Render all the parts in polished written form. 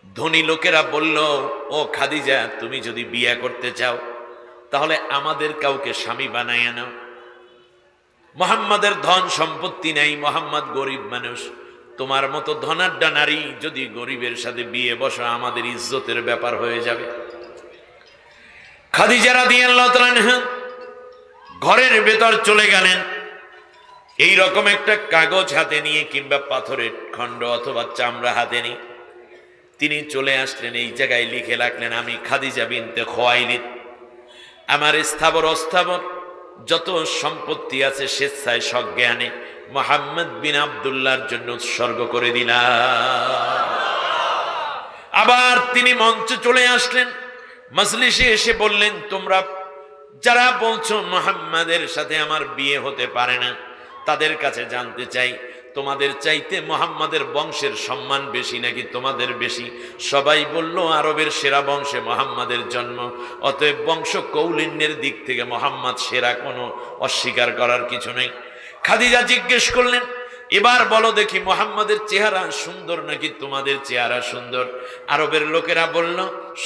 ধনী লোকেরা বলল, ও খাদিজা, তুমি যদি বিয়ে করতে চাও তাহলে আমাদের কাউকে স্বামী বানাইয়া নাও। মুহাম্মাদের ধন সম্পত্তি নেই, মুহাম্মদ গরিব মানুষ, তোমার মতো ধনাঢ্য নারী যদি গরিবের সাথে বিয়ে বসো আমাদের ইজ্জতের ব্যাপার হয়ে যাবে। খাদিজা রাদিয়াল্লাহু তাআলা আনহা ঘরের ভেতর চলে গেলেন। এই রকম একটা কাগজ হাতে নিয়ে কিংবা পাথরের খণ্ড অথবা চামড়া হাতে নিয়ে তিনি চলে আসলেন। এই জায়গায় লিখে রাখলেন, আমি খাদিজা বিনতে খুয়াইলিদ আমার স্থাবর অস্থাবর যত সম্পত্তি আছে স্বেচ্ছায় সজ্ঞানে মুহাম্মদ বিন আব্দুল্লাহর জন্য উৎসর্গ করে দিলাম। আবার তিনি মঞ্চে চলে আসলেন, মজলিসে এসে বললেন, তোমরা যারা বলছো মুহাম্মাদের সাথে আমার বিয়ে হতে পারে না, তাদের কাছে জানতে চাই তোমাদের চাইতে মুহাম্মাদের বংশের সম্মান বেশি নাকি তোমাদের বেশি? সবাই বলল, আরবের সেরা বংশে মুহাম্মাদের জন্ম, অতএব বংশ কৌলিন্যের দিক থেকে মুহাম্মদ সেরা, কোনো অস্বীকার করার কিছু নেই। খাদিজা জিজ্ঞেস করলেন, এবার বলো দেখি মুহাম্মাদের চেহারা সুন্দর নাকি তোমাদের চেহারা সুন্দর? আরবের লোকেরা বলল,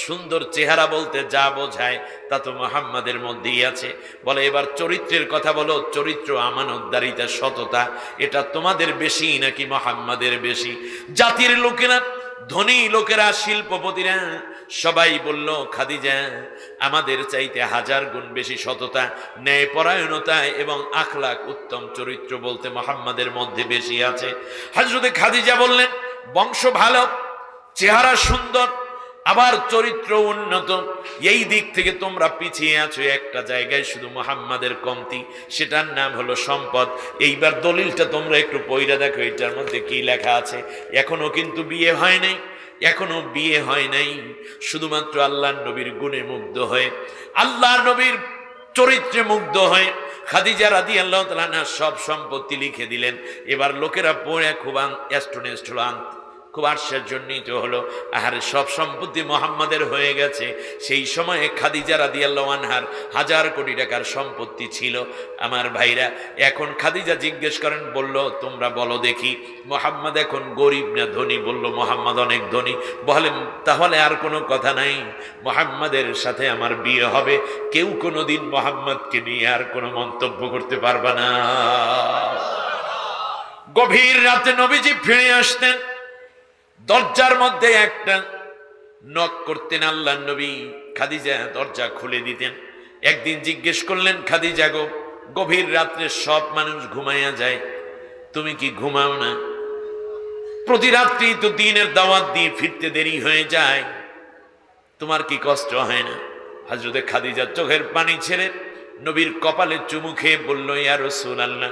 সুন্দর চেহারা বলতে যা বোঝায় তা তো মুহাম্মাদের মধ্যেই আছে। বলে, এবার চরিত্রের কথা বলো, চরিত্র, আমানতদারিতা, সততা, এটা তোমাদের বেশি নাকি মুহাম্মাদের বেশি? জাতির লোকেরা, ধনী লোকেরা, শিল্পপতিরা সবাই বলল, খাদিজা আমাদের চাইতে 1000 গুণ বেশি সততা, ন্যায়পরায়ণতা এবং আখলাক, উত্তম চরিত্র বলতে মুহাম্মাদের মধ্যে বেশি আছে। হযরতে খাদিজা বললেন, বংশ ভালো, চেহারা সুন্দর, আবার চরিত্র উন্নত, এই দিক থেকে তোমরা পিছিয়ে আছো একটা জায়গায় শুধু মুহাম্মাদের কমতি, সেটার নাম হলো সম্পদ। এইবার দলিলটা তোমরা একটু পড়ে দেখো, এটার মধ্যে কি লেখা আছে। এখনো কিন্তু বিয়ে হয় নাই, এখনো বিয়ে হয় নাই। শুধুমাত্র আল্লাহর নবীর গুণে মুগ্ধ হয়ে, আল্লাহর নবীর চরিত্রে মুগ্ধ হয়ে খাদিজা রাদিয়াল্লাহু তাআলা আনহা সব সম্পত্তি লিখে দিলেন। এবার লোকেরা পড়ে খুব অ্যাস্টনিশড হলো, খুব আশ্চর্যান্বিত হলো, আর সব সম্পত্তি মুহাম্মাদের হয়ে গেছে। সেই সময়ে খাদিজা রাদিয়াল্লাহু আনহার 1000 কোটি টাকার সম্পত্তি ছিল। আমার ভাইরা, এখন খাদিজা জিজ্ঞেস করেন, বলল, তোমরা বলো দেখি মুহাম্মদ এখন গরিব না ধনী? বলল, মুহাম্মদ অনেক ধনী। বলেন, তাহলে আর কোনো কথা নাই, মুহাম্মাদের সাথে আমার বিয়ে হবে। কেউ কোনোদিন মুহাম্মদকে নিয়ে আর কোনো মন্তব্য করতে পারবে না। গভীর রাতে নবীজি ফিরে আসতেন, দরজার মধ্যে একটা নক করতেন আল্লাহর নবী, খাদিজা দরজা খুলে দিতেন। একদিন জিজ্ঞেস করলেন, খাদিজা গো, গভীর রাত্রে সব মানুষ ঘুমাইয়া যায়, তুমি কি ঘুমাও না? প্রতি রাত্রি তো দিনের দাওয়াত দিয়ে ফিরতে দেরি হয়ে যায়, তোমার কি কষ্ট হয় না? হযরতে খাদিজা চোখের পানি ছেড়ে নবীর কপালে চুমু খেয়ে বলল, ইয়া রাসূলুল্লাহ,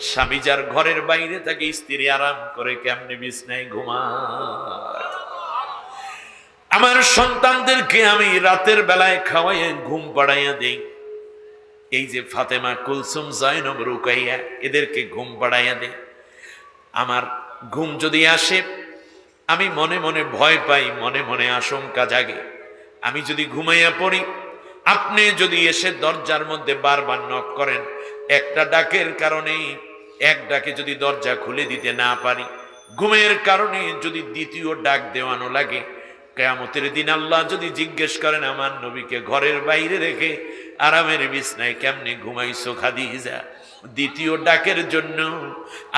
স্বামী যার ঘরের বাইরে থাকে, স্ত্রী আরাম করে কেমনে বিছনায় ঘুমায়? আমার সন্তানদেরকে আমি রাতের বেলায় খাওয়াইয়া ঘুম পাড়াইয়া দেই। এই যে ফাতেমা, কুলসুম, জয়নব, রুকাইয়া, এদেরকে ঘুম পাড়াইয়া দেই। আমার ঘুম যদি আসে আমি মনে মনে ভয় পাই, মনে মনে আশঙ্কা জাগে। আমি যদি ঘুমাইয়া পড়ি, আপনি যদি এসে দরজার মধ্যে বারবার নক করেন, একটা ডাকের কারণে, এক ডাকে যদি দরজা খুলে দিতে না পারি, ঘুমের কারণে যদি দ্বিতীয় ডাক দেওয়ানো লাগে, কিয়ামতের দিন আল্লাহ যদি জিজ্ঞেস করেন, আমার নবীকে ঘরের বাইরে রেখে আরামের বিছনায় কেমনে ঘুমাইছো খাদিজা? দ্বিতীয় ডাকের জন্য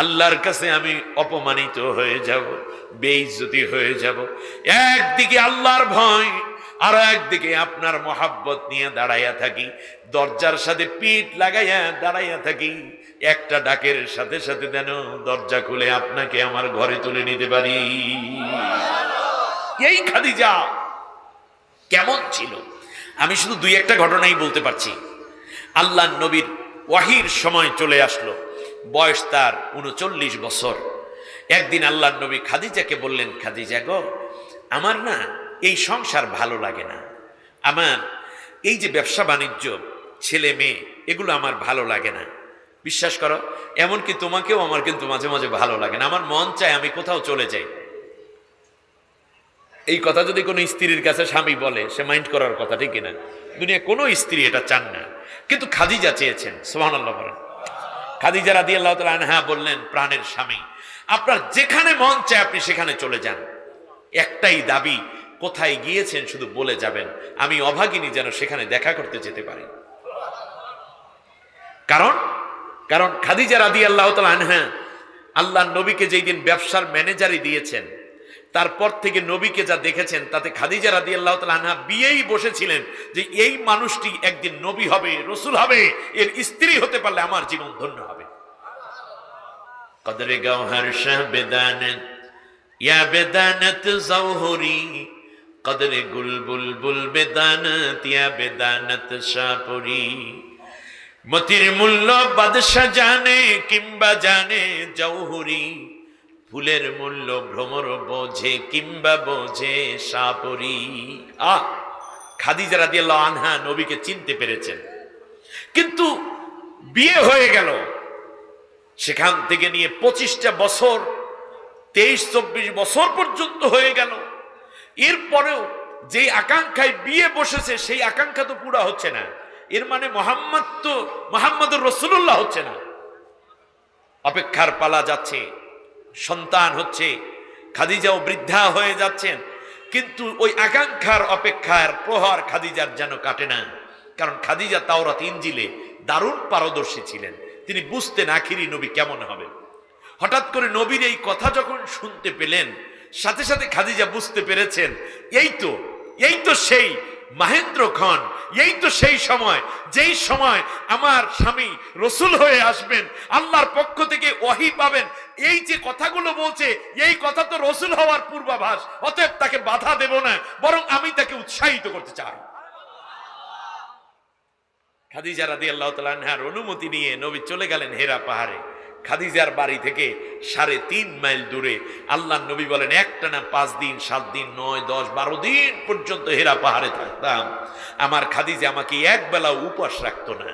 আল্লাহর কাছে আমি অপমানিত হয়ে যাব, বেইজ্জতি হয়ে যাব। একদিকে আল্লাহর ভয়, আর একদিকে আপনার মহাব্বত নিয়ে দাঁড়াইয়া থাকি, দরজার সাথে পিঠ লাগাইয়া দাঁড়াইয়া থাকি। একটা ডাকের সাথে সাথে যেন দরজা খুলে আপনাকে আমার ঘরে তুলে নিতে পারি। এই খাদিজা কেমন ছিল? আমি শুধু 2-1টা ঘটনাই বলতে পারছি। আল্লাহ নবীর ওয়াহির সময় চলে আসলো, বয়স তার 39 বছর। একদিন আল্লাহ নবী খাদিজাকে বললেন, খাদিজা গো, আমার না এই সংসার ভালো লাগে না, আমার এই যে ব্যবসা বাণিজ্য, ছেলে মেয়ে, এগুলো আমার ভালো লাগে না। বিশ্বাস করো, এমনকি তোমাকেও আমার কিন্তু মাঝে মাঝে ভালো লাগে না। আমার মন চায় আমি কোথাও চলে যাই। এই কথা যদি কোনো স্ত্রীর কাছে স্বামী বলে, সে মাইন্ড করার কথা, ঠিক কিনা? দুনিয়া কোনো স্ত্রী এটা চান না, কিন্তু খাদিজা চেয়েছেন। সুবহানাল্লাহ বলেন। খাদিজা রাদিয়াল্লাহু তাআলা আনহা বললেন, প্রাণের স্বামী, আপনার যেখানে মন চায় আপনি সেখানে চলে যান, একটাই দাবি, কোথায় গিয়েছেন শুধু বলে যাবেন, আমি অভাগিনী যেন সেখানে দেখা করতে যেতে পারি। কারণ কারণ খাদিজা রাদিয়াল্লাহু তাআলা আনহা আল্লাহর নবীকে যেই দিন ব্যবসার ম্যানেজারই দিয়েছেন, তারপর থেকে নবীকে যা দেখেছেন তাতে খাদিজা রাদিয়াল্লাহু তাআলা আনহা বিয়েই বসেছিলেন যে এই মানুষটি একদিন নবী হবে, রসুল হবে, এর স্ত্রী হতে পারলে আমার জীবন ধন্য হবে। কদরে গওহর শাহ বেদানত ইয়া বেদানত জওহরি, কদরে গুল বুলবুল বেদানত ইয়া বেদানত শাহপুরি। মতির মূল্য বাদশা জানে কিংবা জানে জওহরি, ফুলের মূল্য ভ্রমর বোঝে কিংবা বোঝে শাহপুরি। খাদিজা রাদিয়াল্লাহু আনহা নবীকে চিনতে পেরেছেন, কিন্তু বিয়ে হয়ে গেল, সেখান থেকে নিয়ে 25টা বছর, 23-24 বছর পর্যন্ত হয়ে গেল। এরপরেও যে আকাঙ্ক্ষায় বিয়ে বসেছে সেই আকাঙ্ক্ষা তো পুরা হচ্ছে না। এর মানে মোহাম্মদুর রাসূলুল্লাহ হচ্ছে না। অপেক্ষার পালা যাচ্ছে, সন্তান হচ্ছে, খাদিজাও বৃদ্ধা হয়ে যাচ্ছেন, কিন্তু ওই আকাঙ্ক্ষার অপেক্ষার প্রহর খাদিজার যেন কাটে না। কারণ খাদিজা তাওরাত ইনজিলে দারুণ পারদর্শী ছিলেন, তিনি বুঝতেন আখিরি নবী কেমন হবে। হঠাৎ করে নবীর এই কথা যখন শুনতে পেলেন, সাথে সাথে খাদিজা বুঝতে পেরেছেন এই তো সেই মাহেন্দ্রক্ষণ, এই তো সেই সময়, যেই সময় আমার স্বামী রসুল হয়ে আসবেন, আল্লাহর পক্ষ থেকে ওহী পাবেন। এই যে কথাগুলো বলছে, এই কথা তো রসুল হওয়ার পূর্বাভাস, অতএব তাকে বাধা দেব না, বরং আমি তাকে উৎসাহিত করতে চাই। খাদিজা রাদিয়াল্লাহু তাআলা আনহার অনুমতি নিয়ে নবী চলে গেলেন হেরা পাহাড়ে। খাদিজার বাড়ি থেকে 3.5 মাইল দূরে। আল্লাহর নবী বলেন, একটানা 5 দিন, 7 দিন, 9, 10, 12 দিন পর্যন্ত হেরা পাহাড়ে থাকতাম। আমার খাদিজা আমাকে এক বেলা উপবাস রাখতো না।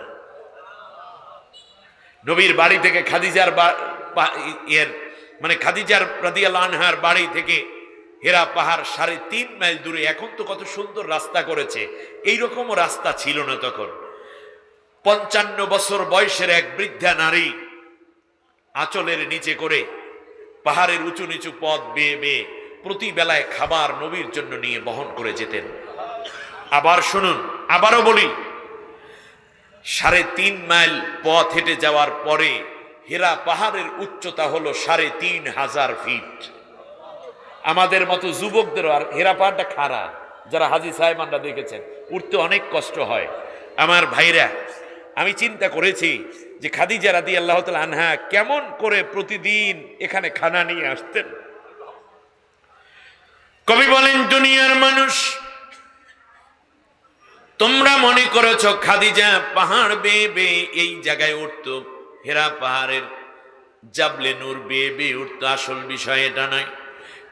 নবীর বাড়ি থেকে খাদিজার খাদিজার রাদিয়াল্লাহু আনহার বাড়ি থেকে হেরা পাহাড় 3.5 মাইল দূরে। এখন তো কত সুন্দর রাস্তা করেছে, এইরকমও রাস্তা ছিল না তখন। 55 বছর বয়সের এক বৃদ্ধা নারী আঁচলের নিচে করে পাহাড়ের উঁচু নিচু পথ বেয়ে বেয়ে প্রতি বেলায় খাবার নবীর জন্য নিয়ে বহন করে যেতেন। আবার শুনুন, আবারও বলি, 3.5 মাইল পথ হেঁটে যাওয়ার পরে হেরা পাহাড়ের উচ্চতা হলো 3,500 ফিট। আমাদের মতো যুবকদেরও, আর হেরা পাহাড়টা খাড়া, যারা হাজী সাহেবানরা দেখেছেন, উঠতে অনেক কষ্ট হয়। আমার ভাইরা, আমি চিন্তা করেছি যে খাদিজা রাদিয়াল্লাহু তাআলা আনহা কেমন করে প্রতিদিন এখানে খানা নিয়ে আসতেন। কবি বলেন, দুনিয়ার মানুষ তোমরা মনে করেছো খাদিজা পাহাড় বেয়ে বেয়ে এই জায়গায় উঠতো, হেরা পাহাড়ের জাবলে নূর বেয়ে বেয়ে উঠতো। আসল বিষয় এটা নয়।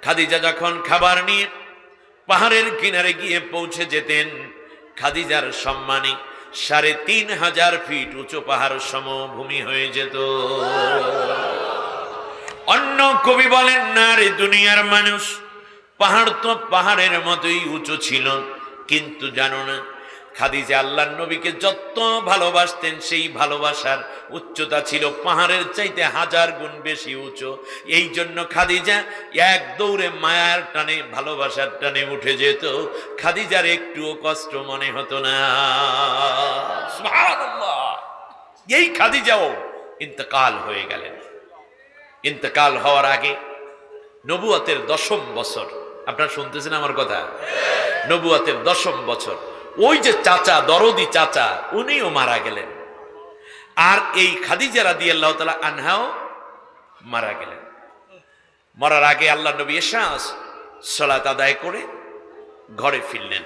খাদিজা যখন খাবার নিয়ে পাহাড়ের কিনারে গিয়ে পৌঁছে যেতেন, খাদিজার সম্মানে 3,500 ফিট উঁচু পাহাড় সমভূমি হয়ে যেত। অন্য কবি বলেন, না রে দুনিয়ার মানুষ, পাহাড় তো পাহাড়ের মতোই উঁচু ছিল, কিন্তু জানো না খাদিজা আল্লাহর নবীকে যত ভালোবাসতেন, সেই ভালোবাসার উচ্চতা ছিল পাহাড়ের চাইতে 1000 গুণ বেশি উঁচু। এই জন্য খাদিজা এক দৌড়ে মায়ার টানে, ভালোবাসার টানে উঠে যেত। খাদিজার একটুও কষ্ট মনে হতো না। সুবহানাল্লাহ। এই খাদিজাও ইন্তেকাল হয়ে গেলেন। ইন্তেকাল হওয়ার আগে নবুয়তের 10ম বছর, আপনারা শুনতেছেন আমার কথা, নবুয়তের 10ম বছর, ওই যে চাচা, দরদি চাচা, উনিও মারা গেলেন। আর এই খাদিজা রাদিয়াল্লাহু তাআলা আনহাও মারা গেলেন। মরার আগে আল্লাহ নবী এশা সালাত আদায় করে ঘরে ফিরলেন।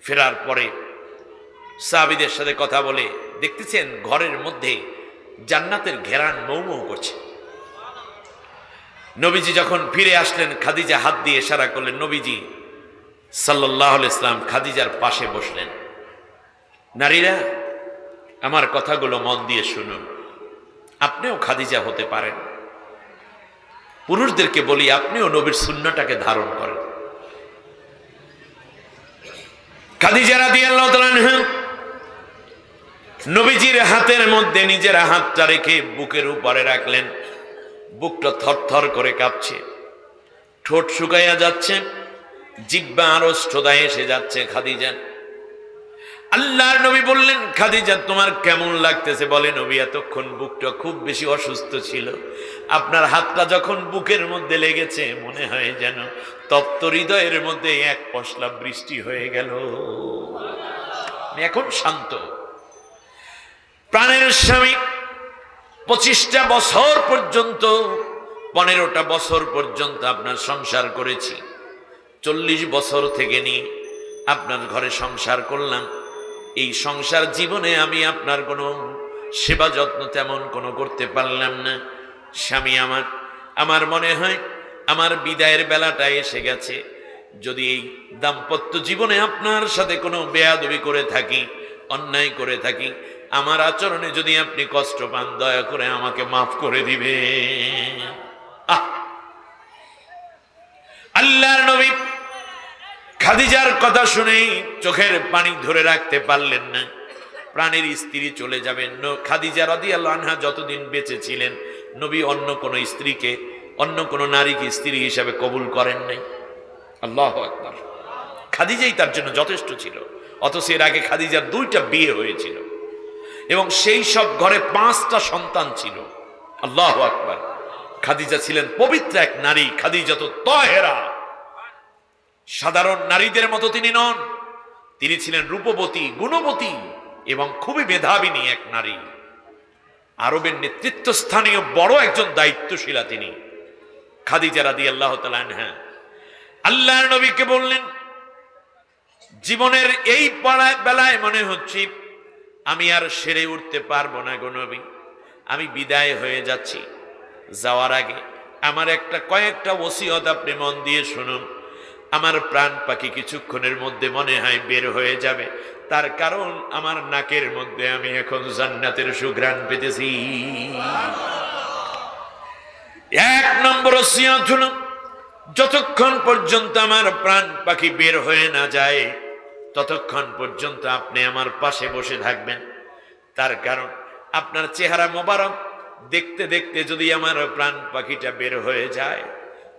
ফেরার পরে সাহাবীদের সাথে কথা বলে দেখতেছেন ঘরের মধ্যে জান্নাতের ঘেরান মৌ মৌ করছে। নবীজি যখন ফিরে আসলেন, খাদিজা হাত দিয়ে ইশারা করলেন। নবীজি সাল্লাল্লাহু আলাইহি ওয়াসাল্লাম খাদিজার পাশে বসলেন। নারীরা, আমার কথাগুলো মন দিয়ে শুনুন, আপনিও খাদিজা হতে পারেন। পুরুষদেরকে বলি, আপনিও নবীর সুন্নাহটাকে ধারণ করেন। খাদিজা রাদিয়াল্লাহু তাআলা আনহা নবীজির হাতের মধ্যে নিজের হাতটা রেখে বুকের উপরে রাখলেন। বুকটা থরথর করে কাঁপছে। ঠোঁট শুকাইয়া যাচ্ছে, জিহ্বা আড়ষ্টতায় এসে যাচ্ছে খাদিজা। আল্লাহর নবী বললেন, খাদিজা তোমার কেমন লাগতেছে? বলে, নবী এতক্ষণ বুকটা খুব বেশি অসুস্থ ছিল, আপনার হাতটা যখন বুকের মধ্যে লেগেছে মনে হয় যেন তপ্ত হৃদয়ের মধ্যে এক পশলা বৃষ্টি হয়ে গেল। এখন শান্ত। প্রাণের স্বামী 25টা বছর পর্যন্ত, 15টা বছর পর্যন্ত আপনার সংসার করেছি, 40 বছর থেকে নিয়ে আপনার ঘরে সংসার করলাম। এই সংসার জীবনে আমি আপনার কোনো সেবা যত্ন তেমন কোনো করতে পারলাম না। স্বামী আমার মনে হয় আমার বিদায়ের বেলাটা এসে গেছে। যদি এই দাম্পত্য জীবনে আপনার সাথে কোনো বেয়াদবি করে থাকি, অন্যায় করে থাকি, আমার আচরণে যদি আপনি কষ্ট পান, দয়া করে আমাকে মাফ করে দিবে। আল্লাহর নবী খাদিজার কথা শুনে চোখের পানি ধরে রাখতে পারলেন না। প্রাণের স্ত্রী চলে যাবেন, খাদিজা রাদিয়াল্লাহু আনহা যতদিন বেঁচে ছিলেন নবী অন্য কোনো স্ত্রীকে, অন্য কোনো নারীকে স্ত্রী হিসাবে কবুল করেন নাই। আল্লাহু আকবার। খাদিজাই তার জন্য যথেষ্ট ছিল। অথচ এর আগে খাদিজার 2টা বিয়ে হয়েছিল এবং সেই সব ঘরে 5টা সন্তান ছিল। আল্লাহু আকবার। খাদিজা ছিলেন পবিত্র এক নারী। খাদিজা তো তাহেরা, সাধারণ নারীদের মতো তিনি নন। তিনি ছিলেন রূপবতী, গুণবতী এবং খুবই মেধাবিনী এক নারী। আরবের নেতৃত্বস্থানীয় বড় একজন দায়িত্বশীলা তিনি, খাদিজা রাদিয়াল্লাহু তাআলা আনহা। আল্লাহর নবীকে বললেন, জীবনের এই বেলায় মনে হচ্ছে আমি আর সেরে উঠতে পারবো না গো নবী, আমি বিদায় হয়ে যাচ্ছি। যাওয়ার আগে আমার কয়েকটা ওসিয়ত আপনি মন দিয়ে শুনুন। আমার প্রাণ পাখি কিছুক্ষণের মধ্যে মনে হয় বের হয়ে যাবে, তার কারণ আমার নাকের মধ্যে আমি এখন জান্নাতের সুঘ্রাণ পেতেছি। 1 নম্বর ওসিয়ত হলো, যতক্ষণ পর্যন্ত আমার প্রাণ পাখি বের হয়ে না যায় ততক্ষণ পর্যন্ত আপনি আমার পাশে বসে থাকবেন। তার কারণ আপনার চেহারা মোবারক দেখতে দেখতে যদি আমার প্রাণ পাখিটা বের হয়ে যায়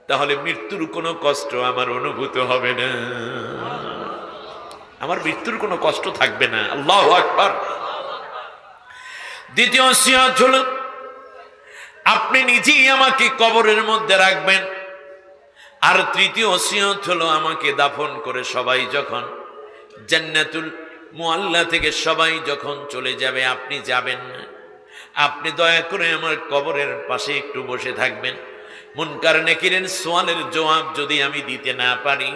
তাহলে মৃত্যুর কোনো কষ্ট আমার অনুভূত হবে না, আমার মৃত্যুর কোনো কষ্ট থাকবে না। আল্লাহু আকবার। দ্বিতীয় ওসিয়ত হলো, আপনি নিজেই আমাকে কবরের মধ্যে রাখবেন। আর তৃতীয় ওসিয়ত হলো, আমাকে দাফন করে সবাই যখন জান্নাতুল মুআল্লা থেকে সবাই যখন চলে যাবে আপনি যাবেন না, আপনি দয়া করে আমার কবরের পাশে একটু বসে থাকবেন। মুনকার নেকিরের সওয়ালের জবাব যদি আমি দিতে না পারি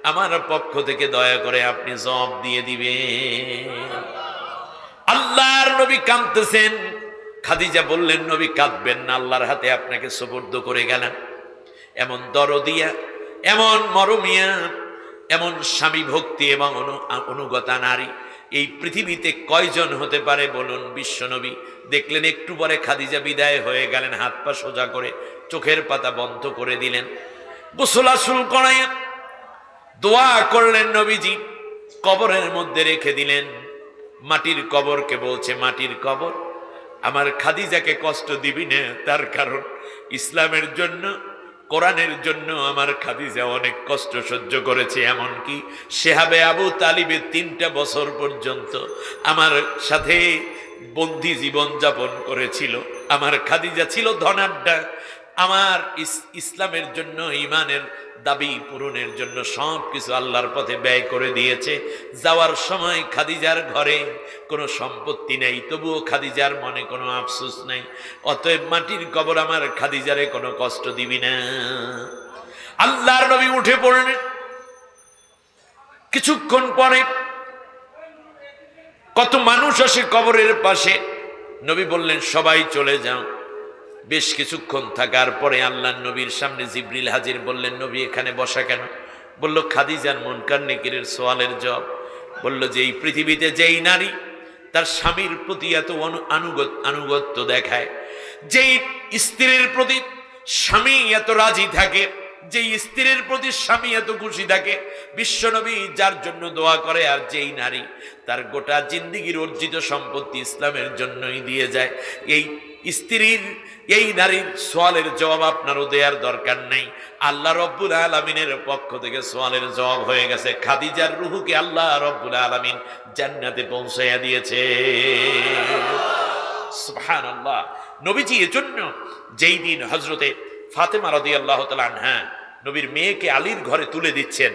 আমার পক্ষ থেকে দয়া করে আপনি জবাব দিয়ে দিবেন। আল্লাহর নবী কাঁদতেছেন। খাদিজা বললেন, নবী কাঁদবেন না, আল্লাহর হাতে আপনাকে সুপুর্দ করে গেলাম। এমন দরদিয়া, এমন মরমিয়া, এমন স্বামী ভক্তি এবং অনুগতা নারী এই পৃথিবীতে কয়জন হতে পারে বলুন? বিশ্বনবী দেখলেন একটু পরে খাদিজা বিদায় হয়ে গেলেন, হাত পা সোজা করে চোখের পাতা বন্ধ করে দিলেন, গোসল আসল করাইয়া দোয়া করলেন। নবীজি কবরের মধ্যে রেখে দিলেন। মাটির কবরকে বলছে, মাটির কবর, আমার খাদিজাকে কষ্ট দিবি না, তার কারণ ইসলামের জন্য, কোরআনের জন্য আমার খাদিজা অনেক কষ্ট সহ্য করেছে। এমনকি শেহাবে আবু তালিবের 3টা বছর পর্যন্ত আমার সাথে বন্দী জীবন যাপন করেছিল। আমার খাদিজা ছিল ধনাঢ্যা, আমার ইসলামের জন্য, ইমানের দাবি পূরণের জন্য সব কিছু আল্লাহর পথে ব্যয় করে দিয়েছে। যাওয়ার সময় খাদিজার ঘরে কোনো সম্পত্তি নেই, তবুও খাদিজার মনে কোনো আফসোস নেই। অতএব মাটির কবর আমার খাদিজারে কোনো কষ্ট দিবি না। আল্লাহর নবী উঠে পড়লেন। কিছুক্ষণ পরে কত মানুষ আসে কবরের পাশে। নবী বললেন, সবাই চলে যাও। বেশ কিছুক্ষণ থাকার পরে আল্লাহর নবীর সামনে জিবরিল হাজির। বললেন, নবী এখানে বসা কেন? বলল, খাদিজার মুনকার নেকিরের সওয়ালের জবাব। বলল যে এই পৃথিবীতে যেই নারী তার স্বামীর প্রতি এত আনুগত্য দেখায়, যেই স্ত্রীর প্রতি স্বামী এত রাজি থাকে, যেই স্ত্রীর প্রতি স্বামী এত খুশি থাকে, বিশ্বনবী যার জন্য দোয়া করে, আর যেই নারী তার গোটা জিন্দিগির অর্জিত সম্পত্তি ইসলামের জন্যই দিয়ে যায়, এই স্ত্রীর এই নারীর সোয়ালের জবাব আপনারও দেওয়ার দরকার নেই, আল্লাহ রব্বুল আলামিনের পক্ষ থেকে সোয়ালের জবাব হয়ে গেছে। খাদিজার রুহুকে আল্লাহ রব্বুল আলামিন জান্নাতে পৌঁছাইয়া দিয়েছে। সুবহানাল্লাহ। নবীজি এজন্য যেই দিন হযরতে ফাতেমা রাদিয়াল্লাহু তাআলা আনহা নবীর মেয়েকে আলীর ঘরে তুলে দিচ্ছেন,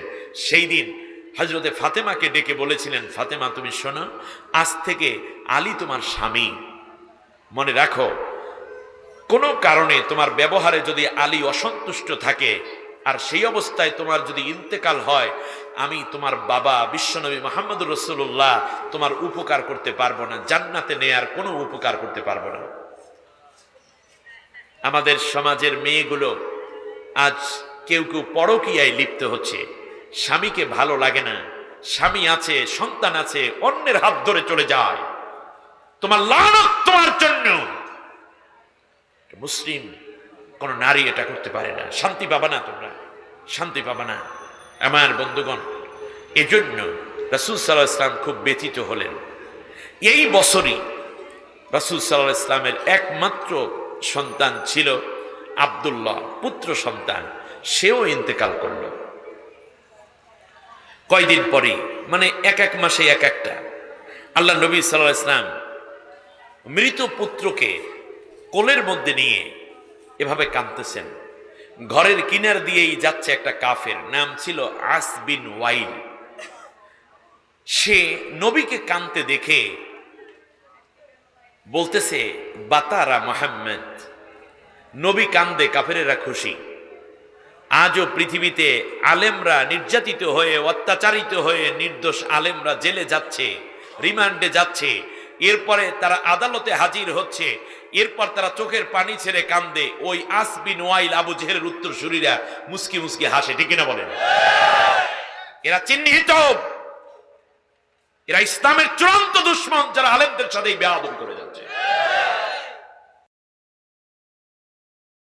সেই দিন হযরতে ফাতেমাকে ডেকে বলেছিলেন, ফাতেমা তুমি শোনো, আজ থেকে আলী তোমার স্বামী। মনে রাখো, কোনো কারণে তোমার ব্যবহারে যদি আলী অসন্তুষ্ট থাকে আর সেই অবস্থায় তোমার যদি ইন্তেকাল হয়, আমি তোমার বাবা বিশ্বনবী মুহাম্মদুর রাসূলুল্লাহ তোমার উপকার করতে পারবো না, জান্নাতে নেয়ার কোনো উপকার করতে পারবো না। আমাদের সমাজের মেয়েগুলো আজ কেউ কেউ পরকীয়ায় লিপ্ত হচ্ছে, স্বামীকে ভালো লাগে না, স্বামী আছে, সন্তান আছে, অন্যের হাত ধরে চলে যায়। তোমার লানত তোমার জন্য। মুসলিম কোন নারী এটা করতে পারে না, শান্তি পাবা না, তোমরা শান্তি পাবা না। আমার বন্ধুগণ, এজন্য রাসূল সাল্লাল্লাহু আলাইহি ওয়াসাল্লাম খুব ব্যথিত হলেন। এই বছরই রাসূল সাল্লাল্লাহু আলাইহি ওয়াসাল্লামের একমাত্র সন্তান ছিল আব্দুল্লাহ, পুত্র সন্তান, সেও ইন্তেকাল করল। কয়দিন পরে, মানে এক এক মাসে এক একটা, আল্লাহ নবী সাল্লাল্লাহু আলাইহি ওয়াসাল্লাম মৃত পুত্রকে কোলের মধ্যে নিয়ে এভাবে কাঁদতেছেন। ঘরের কিনার দিয়েই যাচ্ছে একটা কাফের, নাম ছিল আস বিন ওয়াইল। সে নবীকে কাঁদতে দেখে বলতেছে, বাতারা মুহাম্মদ। নবী কান্দে, কাফেরেরা খুশি। আজও পৃথিবীতে আলেমরা নির্যাতিত হয়ে, অত্যাচারিত হয়ে, নির্দোষ আলেমরা জেলে যাচ্ছে, রিমান্ডে যাচ্ছে, এরপরে তারা আদালতে হাজির হচ্ছে, এরপর তারা চোখের পানি ছেড়ে কান্দে। ওই আস বিন ওয়াইল, আবু জেহেলের উত্তরসূরিরা মুস্কি মুস্কি হাসে, ঠিক কিনা বলেন? এরা চিহ্নিত, এরা ইসলামের চূড়ান্ত দুশমন, যারা আলেমদের সাথে বেয়াদবি করে।